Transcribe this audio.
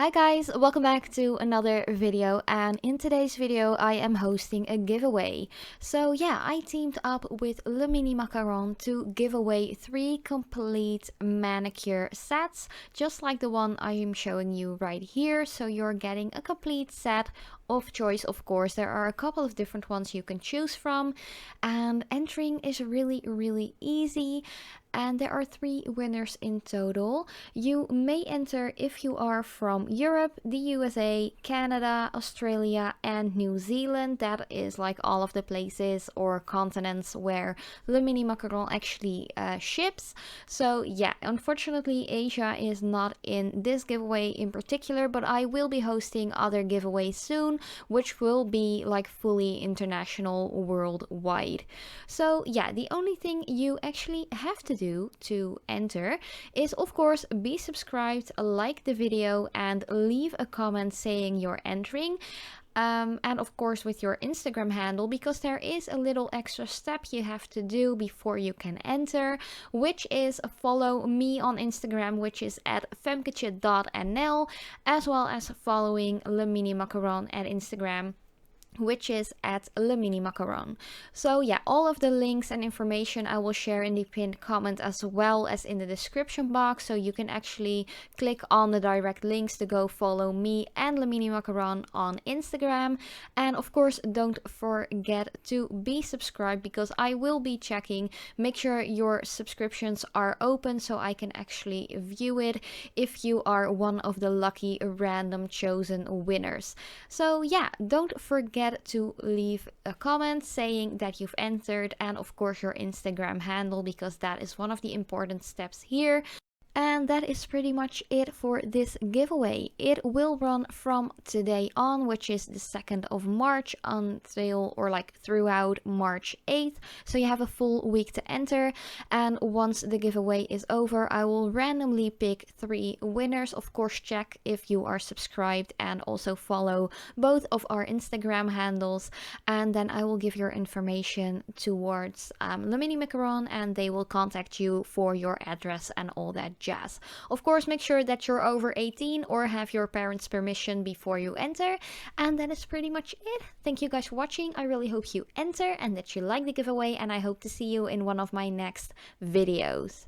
Hi guys, welcome back to another video, and in today's video I am hosting a giveaway. So yeah, I teamed up with Mini Macaron to give away 3 complete manicure sets, just like the one I am showing you right here. So you're getting a complete set of choice. Of course, there are a couple of different ones you can choose from, and entering is really easy. And there are 3 winners in total. You may enter if you are from Europe, the USA, Canada, Australia, and New Zealand. That is like all of the places or continents where Le Mini Macaron actually ships. So yeah, unfortunately Asia is not in this giveaway in particular, but I will be hosting other giveaways soon, which will be like fully international, worldwide. So yeah, the only thing you actually have to do to enter is, of course, be subscribed, like the video, and leave a comment saying you're entering. And of course with your Instagram handle, because there is a little extra step you have to do before you can enter, which is follow me on Instagram, which is at femketjeNL, as well as following Le Mini Macaron at Instagram, which is at Le Mini Macaron. So yeah, all of the links and information I will share in the pinned comment as well as in the description box, so you can actually click on the direct links to go follow me and Le Mini Macaron on Instagram. And of course, don't forget to be subscribed, because I will be checking. Make sure your subscriptions are open so I can actually view it if you are one of the lucky random chosen winners. So yeah, don't forget to leave a comment saying that you've entered, and of course your Instagram handle, because that is one of the important steps here. And that is pretty much it for this giveaway. It will run from today on, which is the 2nd of March, until or like throughout March 8th. So you have a full week to enter. And once the giveaway is over, I will randomly pick 3 winners. Of course, check if you are subscribed and also follow both of our Instagram handles. And then I will give your information towards Le Mini Macaron, and they will contact you for your address and all that jazz. Of course, make sure that you're over 18 or have your parents' permission before you enter. And that is pretty much it. Thank you guys for watching. I really hope you enter and that you like the giveaway, and I hope to see you in one of my next videos.